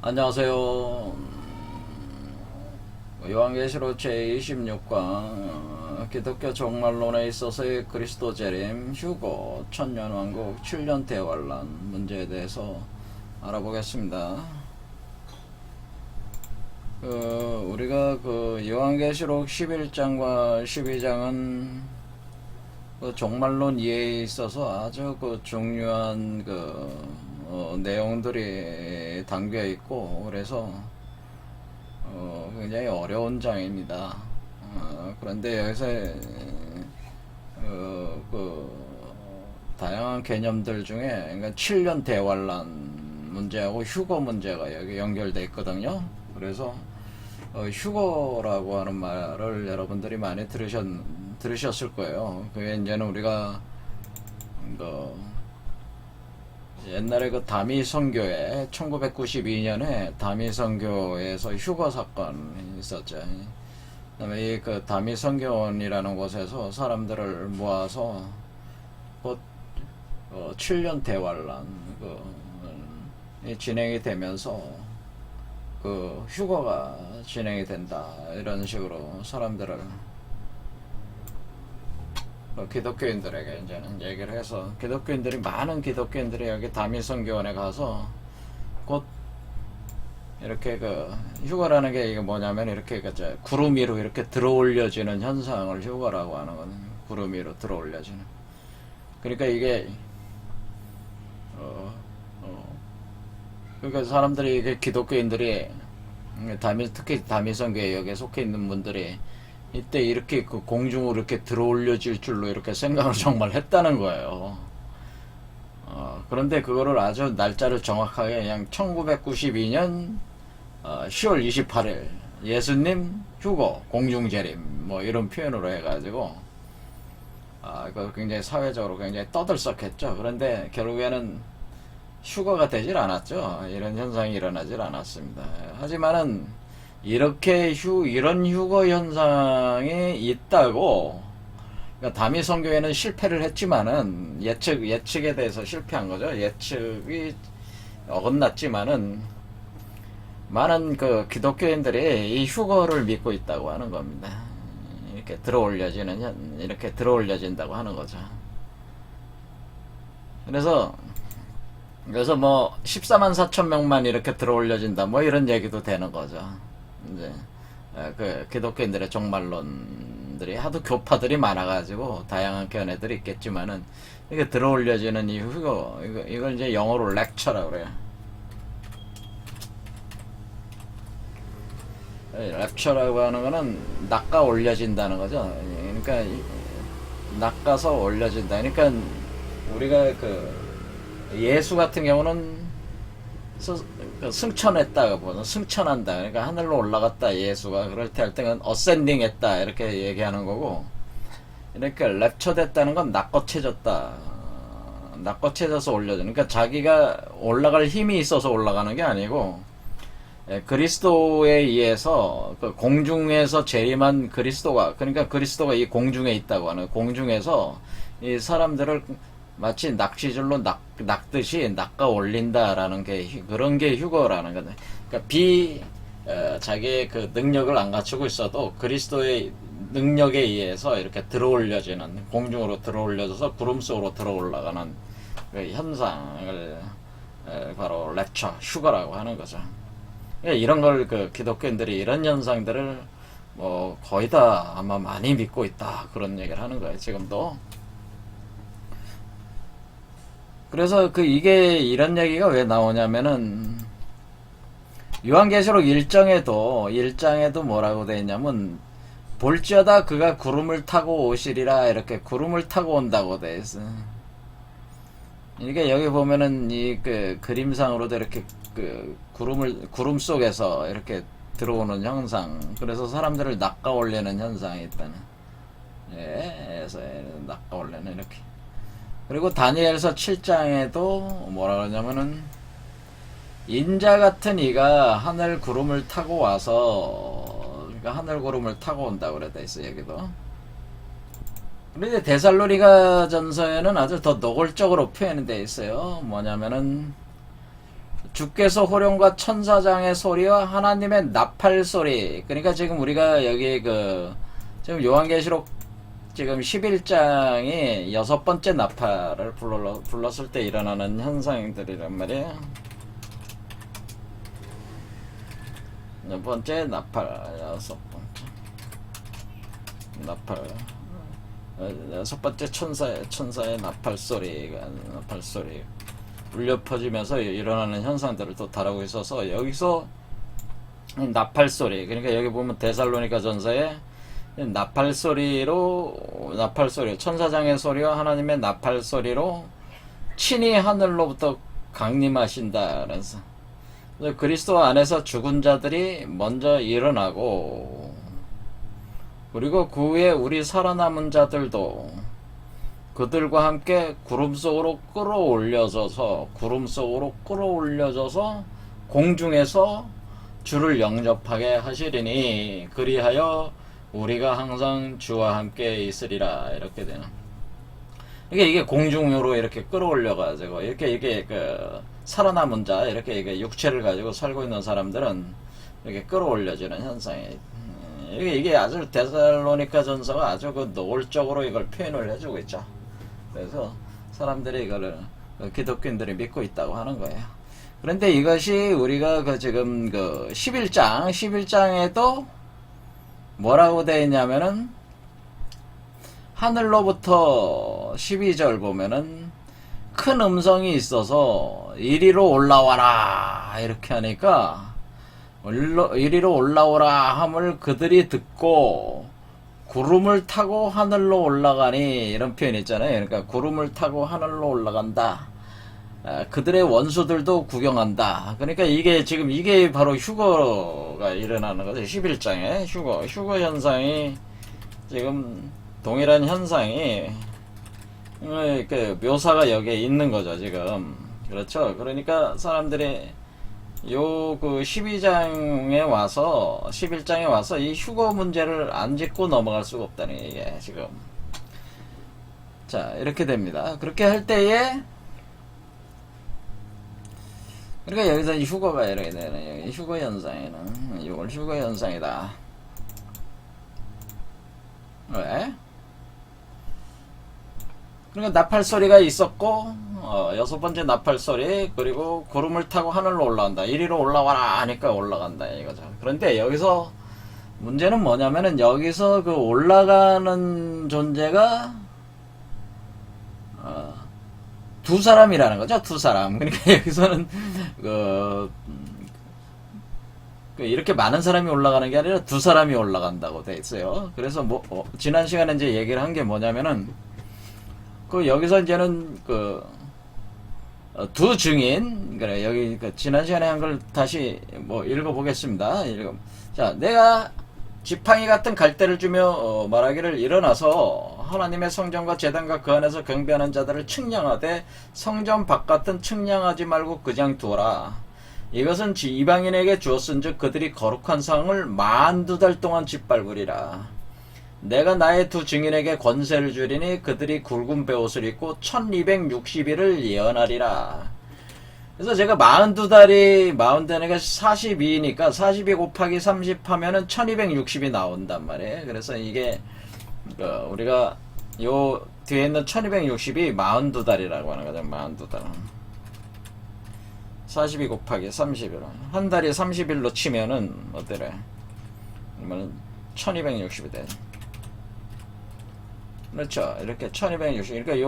안녕하세요. 요한계시록 제26강 기독교 종말론에 있어서의 그리스도 재림, 휴거, 천년왕국, 7년 대환란 문제에 대해서 알아보겠습니다. 우리가 요한계시록 11장과 12장은 종말론 이해에 있어서 아주 중요한 내용들이 담겨 있고, 그래서 굉장히 어려운 장입니다. 그런데 여기서 다양한 개념들 중에, 그러니까 7년 대환란 문제하고 휴거 문제가 여기 연결돼 있거든요. 그래서 휴거라고 하는 말을 여러분들이 많이 들으셨을 거예요. 그게 이제는 우리가 옛날에 다미 선교회 1992년에 다미 선교에서 휴거 사건이 있었죠. 그다음에 이 다미 선교원이라는 곳에서 사람들을 모아서 7년 대환란 진행이 되면서 휴거가 진행이 된다, 이런 식으로 사람들을 기독교인들에게 이제는 얘기를 해서, 많은 기독교인들이 여기 다미선교원에 가서 곧 이렇게 휴거라는 게 이게 뭐냐면, 이렇게 구름 위로 이렇게 들어올려지는 현상을 휴거라고 하는 거는, 구름 위로 들어올려지는. 그러니까 이게 그러니까 사람들이, 이게 기독교인들이, 특히 다미선교에 여기에 속해 있는 분들이 이때 이렇게 공중으로 이렇게 들어올려질 줄로 이렇게 생각을 정말 했다는 거예요. 그런데 그거를 아주 날짜를 정확하게 그냥 1992년 10월 28일 예수님 휴거 공중재림 뭐 이런 표현으로 해가지고 이거 굉장히 사회적으로 굉장히 떠들썩했죠. 그런데 결국에는 휴거가 되질 않았죠. 이런 현상이 일어나질 않았습니다. 하지만은 이런 휴거 현상이 있다고, 그러니까 다미 선교회는 실패를 했지만은, 예측에 대해서 실패한 거죠. 예측이 어긋났지만은, 많은 기독교인들이 이 휴거를 믿고 있다고 하는 겁니다. 이렇게 들어올려진다고 하는 거죠. 그래서 뭐 14만 4천 명만 이렇게 들어올려진다, 뭐 이런 얘기도 되는 거죠. 이제 기독교인들의 종말론들이 하도 교파들이 많아가지고 다양한 견해들이 있겠지만은, 이게 들어올려지는 이 휴거, 이걸 이제 영어로 렉처라고 그래요. 렉처라고 하는 거는 낚아 올려진다는 거죠. 그러니까 낚아서 올려진다. 그러니까 우리가 예수 같은 경우는 승천했다, 승천한다. 그러니까 하늘로 올라갔다, 예수가. 그럴 때 할 때는 어센딩 했다, 이렇게 얘기하는 거고, 이렇게 랩처됐다는 건 낚아채졌다, 낚아채져서 올려져. 그러니까 자기가 올라갈 힘이 있어서 올라가는 게 아니고, 그리스도에 의해서 공중에서 재림한 그리스도가, 그러니까 그리스도가 이 공중에 있다고 하는, 공중에서 이 사람들을 마치 낚시줄로 낚듯이 낚아 올린다라는 그런 게 휴거라는 거네. 그러니까 자기의 능력을 안 갖추고 있어도 그리스도의 능력에 의해서 이렇게 들어올려지는, 공중으로 들어올려져서 구름 속으로 들어올라가는 현상을 바로 랩처, 휴거라고 하는 거죠. 이런 걸 기독교인들이 이런 현상들을 뭐 거의 다 아마 많이 믿고 있다, 그런 얘기를 하는 거예요, 지금도. 그래서 이게 이런 얘기가 왜 나오냐면은, 요한계시록 1장에도 뭐라고 되어 있냐면, 볼지어다 그가 구름을 타고 오시리라, 이렇게 구름을 타고 온다고 되어 있어. 이게 여기 보면은 그림상으로도 이렇게 구름 속에서 이렇게 들어오는 현상, 그래서 사람들을 낚아 올리는 현상이 있다는. 그래서 낚아 올리는, 이렇게. 그리고 다니엘서 7장에도 뭐라 그러냐면은, 인자 같은 이가 하늘 구름을 타고 와서, 그러니까 하늘 구름을 타고 온다고 그래 돼 있어, 여기도. 그런데 데살로니가 전서에는 아주 더 노골적으로 표현이 돼 있어요. 뭐냐면은 주께서 호령과 천사장의 소리와 하나님의 나팔 소리. 그러니까 지금 우리가 여기 지금 요한계시록 지금 11장이 여섯 번째 나팔을 불렀을 때 일어나는 현상들이란 말이에요. 첫 번째 나팔, 여섯 번째 나팔, 여섯 번째 천사의 나팔 소리 울려 퍼지면서 일어나는 현상들을 또 다루고 있어서 여기서 나팔 소리, 그러니까 여기 보면 데살로니가 전서에 나팔 소리로 천사장의 소리와 하나님의 나팔 소리로 친히 하늘로부터 강림하신다. 그래서 그리스도 안에서 죽은 자들이 먼저 일어나고, 그리고 그 후에 우리 살아남은 자들도 그들과 함께 구름 속으로 끌어올려져서 공중에서 주를 영접하게 하시리니 그리하여 우리가 항상 주와 함께 있으리라. 이렇게 되는. 이게 공중으로 이렇게 끌어올려가지고 이게 살아남은 자, 이렇게 육체를 가지고 살고 있는 사람들은 이렇게 끌어올려지는 현상이. 이게 아주 데살로니가 전서가 아주 노골적으로 이걸 표현을 해주고 있죠. 그래서 사람들이 이거를 기독교인들이 믿고 있다고 하는 거예요. 그런데 이것이 우리가 지금 11장에도 뭐라고 되어 있냐면은, 하늘로부터 12절 보면은 큰 음성이 있어서 이리로 올라와라 이렇게 하니까, 이리로 올라오라 함을 그들이 듣고 구름을 타고 하늘로 올라가니, 이런 표현 있잖아요. 그러니까 구름을 타고 하늘로 올라간다. 그들의 원수들도 구경한다. 그러니까 이게 바로 휴거가 일어나는 거죠. 11장에 휴거 현상이, 지금 동일한 현상이 묘사가 여기에 있는 거죠, 지금. 그렇죠. 그러니까 사람들이 12장에 와서 11장에 와서 이 휴거 문제를 안 짚고 넘어갈 수가 없다는 얘기예요, 지금. 자, 이렇게 됩니다. 그렇게 할 때에, 그러니까 여기서 이 휴거가 이렇게 되는, 휴거 현상에는 이걸 휴거 현상이다. 왜? 그러니까 나팔 소리가 있었고, 여섯 번째 나팔 소리, 그리고 구름을 타고 하늘로 올라간다. 이리로 올라와라 하니까 올라간다 이거죠. 그런데 여기서 문제는 뭐냐면은, 여기서 올라가는 존재가 두 사람이라는 거죠. 두 사람. 그러니까 여기서는 이렇게 많은 사람이 올라가는 게 아니라 두 사람이 올라간다고 돼 있어요. 그래서 지난 시간에 이제 얘기를 한 게 뭐냐면은, 여기서 이제는 두 증인, 그래, 여기 지난 시간에 한 걸 다시 읽어보겠습니다. 자, 내가 지팡이 같은 갈대를 주며 말하기를, 일어나서 하나님의 성전과 제단과 그 안에서 경배하는 자들을 측량하되 성전 바깥은 측량하지 말고 그냥 두어라. 이것은 이방인에게 주었은즉 그들이 거룩한 상을 42달 동안 짓밟으리라. 내가 나의 두 증인에게 권세를 주리니 그들이 굵은 베옷을 입고 1260일을 예언하리라. 그래서 제가 42달이 42니까 42 곱하기 30 하면은 1260이 나온단 말이에요. 그래서 이게 우리가 요 뒤에 있는 1260이 42달이라고 하는 거죠. 42달. 42 곱하기 30일. 한 달이 30일로 치면은 어때래? 그러면 1260이 돼. 그렇죠. 이렇게 1260. 그러니까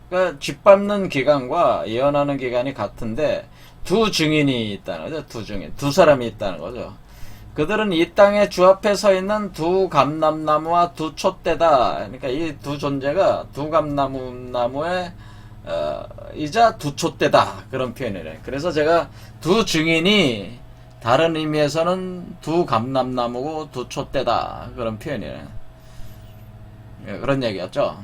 그러니까 짓밟는 기간과 예언하는 기간이 같은데, 두 증인이 있다는 거죠. 두 증인. 두 사람이 있다는 거죠. 그들은 이 땅에 주 앞에 서 있는 두 감람나무와 두 촛대다. 그러니까 이 두 존재가 두 감람나무의 이자 두 촛대다. 그런 표현이래요. 그래서 제가 두 증인이 다른 의미에서는 두 감람나무고 두 촛대다. 그런 표현이래요. 그런 얘기였죠.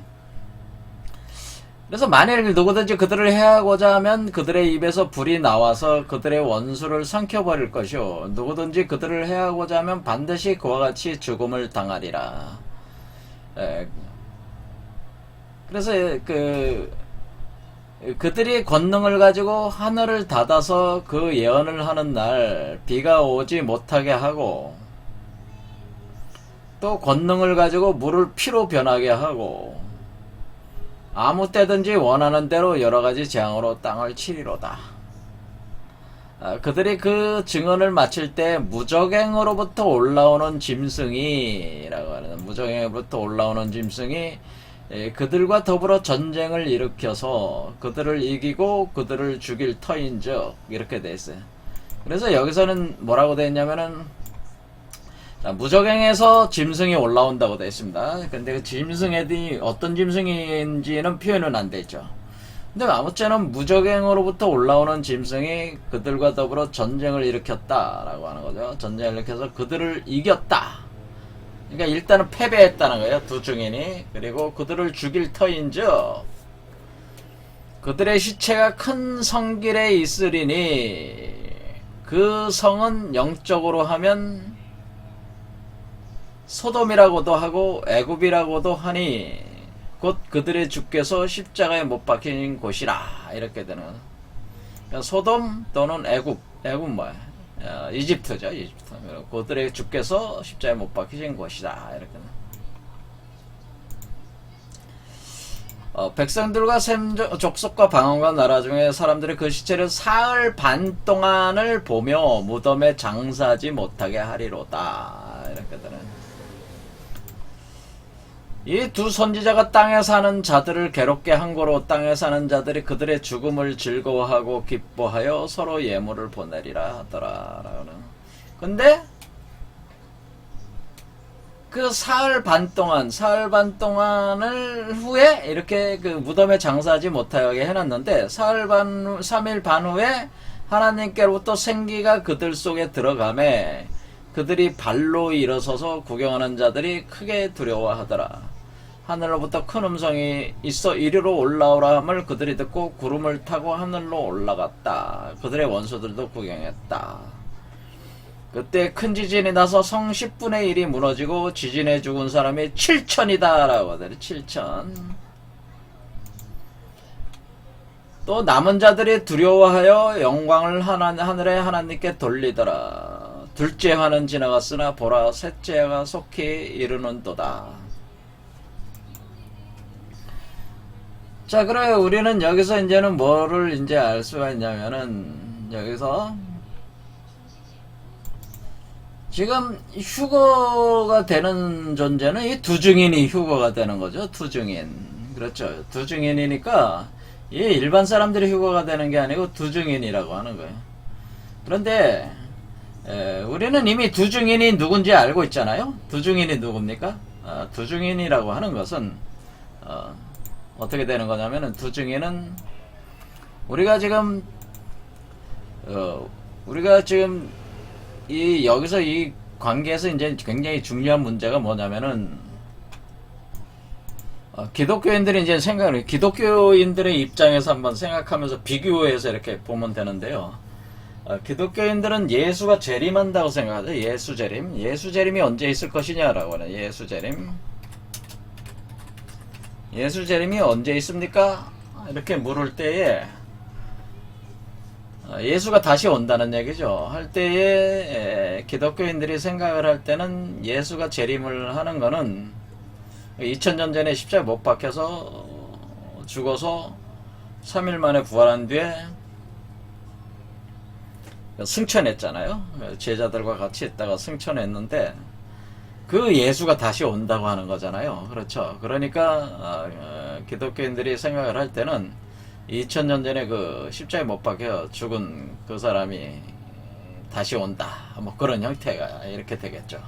그래서 만일 누구든지 그들을 해하고자 하면 그들의 입에서 불이 나와서 그들의 원수를 삼켜버릴 것이요, 누구든지 그들을 해하고자 하면 반드시 그와 같이 죽음을 당하리라. 그래서 그들이 권능을 가지고 하늘을 닫아서 그 예언을 하는 날 비가 오지 못하게 하고, 또 권능을 가지고 물을 피로 변하게 하고, 아무 때든지 원하는 대로 여러가지 재앙으로 땅을 치리로다. 그들이 그 증언을 마칠 때 무적행으로부터 올라오는 짐승이라고 하는, 무적행으로부터 올라오는 짐승이 그들과 더불어 전쟁을 일으켜서 그들을 이기고 그들을 죽일 터인즉, 이렇게 돼 있어요. 그래서 여기서는 뭐라고 돼 있냐면은, 무적행에서 짐승이 올라온다고 되어 있습니다. 근데 그 짐승이 어떤 짐승인지는 표현은 안 되어 있죠. 근데 아무쪼록 무적행으로부터 올라오는 짐승이 그들과 더불어 전쟁을 일으켰다라고 하는 거죠. 전쟁을 일으켜서 그들을 이겼다. 그러니까 일단은 패배했다는 거예요. 두 증인이. 그리고 그들을 죽일 터인즉 그들의 시체가 큰 성길에 있으리니 그 성은 영적으로 하면 소돔이라고도 하고 애굽이라고도 하니 곧 그들의 주께서 십자가에 못 박힌 곳이라. 이렇게 되는, 그러니까 소돔 또는 애굽 뭐야, 이집트죠. 이집트. 그들의 주께서 십자가에 못 박히신 곳이다. 이렇게. 백성들과 셈 족속과 방언과 나라 중에 사람들이 그 시체를 사흘 반 동안을 보며 무덤에 장사하지 못하게 하리로다. 이렇게 되는. 이 두 선지자가 땅에 사는 자들을 괴롭게 한 거로 땅에 사는 자들이 그들의 죽음을 즐거워하고 기뻐하여 서로 예물을 보내리라 하더라. 근데 그 사흘 반 동안을 후에 이렇게 그 무덤에 장사하지 못하게 해놨는데, 3일 반 후에 하나님께로부터 생기가 그들 속에 들어가매 그들이 발로 일어서서 구경하는 자들이 크게 두려워하더라. 하늘로부터 큰 음성이 있어 이리로 올라오라 함을 그들이 듣고 구름을 타고 하늘로 올라갔다. 그들의 원수들도 구경했다. 그때 큰 지진이 나서 성 10분의 1이 무너지고 지진에 죽은 사람이 7천이다 라고 하더니 7천. 또 남은 자들이 두려워하여 영광을 하늘의 하나님께 돌리더라. 둘째 화는 지나갔으나 보라 셋째 화가 속히 이르는도다. 자, 그래 우리는 여기서 이제는 뭐를 이제 알 수가 있냐면은, 여기서 지금 휴거가 되는 존재는 이 두 증인이 휴거가 되는 거죠. 두 증인. 그렇죠. 두 증인이니까 이 일반 사람들이 휴거가 되는 게 아니고 두 증인이라고 하는 거예요. 그런데 우리는 이미 두 증인이 누군지 알고 있잖아요. 두 증인이 누굽니까? 두 증인이라고 하는 것은 어떻게 되는 거냐면은, 두 증인은 우리가 지금 여기서 이 관계에서 이제 굉장히 중요한 문제가 뭐냐면은, 기독교인들이 이제 기독교인들의 입장에서 한번 생각하면서 비교해서 이렇게 보면 되는데요. 기독교인들은 예수가 재림한다고 생각하죠. 예수 재림. 예수 재림이 언제 있을 것이냐라고 하는, 예수 재림. 예수 재림이 언제 있습니까? 이렇게 물을 때에 예수가 다시 온다는 얘기죠. 할 때에 기독교인들이 생각을 할 때는 예수가 재림을 하는 거는 2000년 전에 십자가에 못 박혀서 죽어서 3일 만에 부활한 뒤에 승천했잖아요. 제자들과 같이 있다가 승천했는데 그 예수가 다시 온다고 하는 거잖아요. 그렇죠. 그러니까 기독교인들이 생각을 할 때는 2000년 전에 그 십자가에 못 박혀 죽은 그 사람이 다시 온다. 뭐 그런 형태가 이렇게 되겠죠.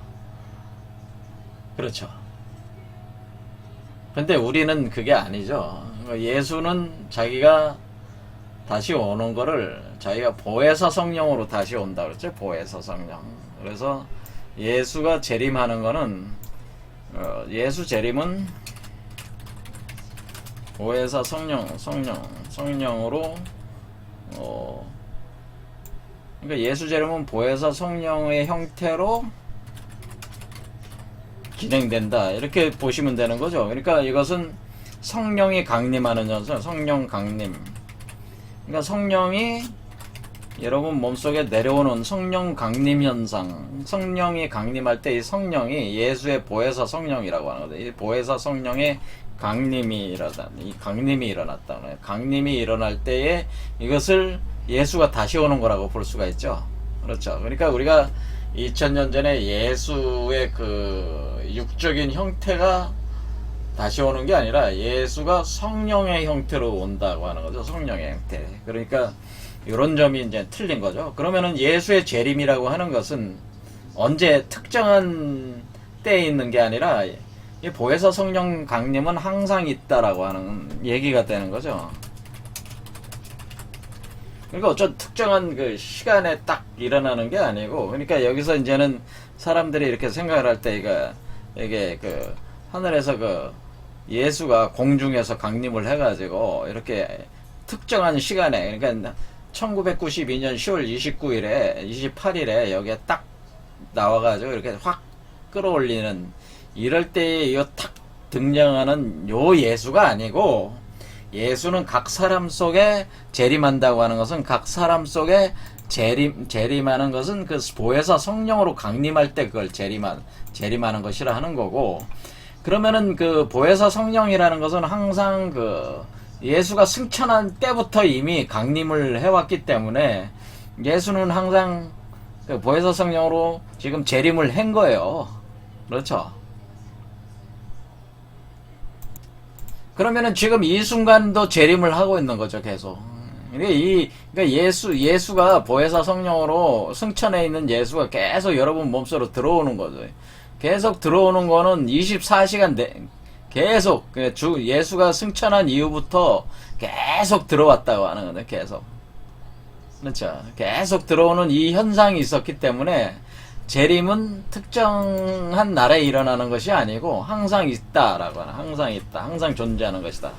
그렇죠. 근데 우리는 그게 아니죠. 예수는 자기가 다시 오는 거를 자기가 보혜사 성령으로 다시 온다 그랬죠. 보혜사 성령. 그래서 예수가 재림하는 거는 예수 재림은 보혜사 성령으로 그러니까 예수 재림은 보혜사 성령의 형태로 진행된다. 이렇게 보시면 되는 거죠. 그러니까 이것은 성령이 강림하는 현상, 성령 강림. 그러니까 성령이 여러분 몸속에 내려오는 성령 강림 현상, 성령이 강림할 때 이 성령이 예수의 보혜사 성령이라고 하는 거죠. 이 보혜사 성령의 강림이 일어났다. 강림이 일어날 때에 이것을 예수가 다시 오는 거라고 볼 수가 있죠. 그렇죠. 그러니까 우리가 2000년 전에 예수의 그 육적인 형태가 다시 오는 게 아니라 예수가 성령의 형태로 온다고 하는 거죠. 성령의 형태. 그러니까 이런 점이 이제 틀린 거죠. 그러면은 예수의 재림이라고 하는 것은 언제 특정한 때에 있는 게 아니라 이 보혜사 성령 강림은 항상 있다라고 하는 얘기가 되는 거죠. 그러니까 어떤 특정한 그 시간에 딱 일어나는 게 아니고, 그러니까 여기서 이제는 사람들이 이렇게 생각을 할 때 이게 그 하늘에서 그 예수가 공중에서 강림을 해가지고 이렇게 특정한 시간에, 그러니까 1992년 10월 29일에 28일에 여기에 딱 나와가지고 이렇게 확 끌어올리는, 이럴 때에 이거 탁 등장하는 요 예수가 아니고, 예수는 각 사람 속에 재림한다고 하는 것은, 각 사람 속에 재림하는 것은 그 보혜사 성령으로 강림할 때 그걸 재림하는 것이라 하는 거고, 그러면은 그 보혜사 성령이라는 것은 항상 그 예수가 승천한 때부터 이미 강림을 해왔기 때문에 예수는 항상 그 보혜사 성령으로 지금 재림을 한 거예요. 그렇죠. 그러면은 지금 이 순간도 재림을 하고 있는 거죠, 계속. 그러니까 예수가 보혜사 성령으로 승천해 있는 예수가 계속 여러분 몸속으로 들어오는 거죠. 계속 들어오는 거는 24시간 계속 예수가 승천한 이후부터 계속 들어왔다고 하는 거죠. 계속. 그렇죠. 계속 들어오는 이 현상이 있었기 때문에 재림은 특정한 날에 일어나는 것이 아니고 항상 있다라고 하는, 항상 있다, 항상 존재하는 것이다.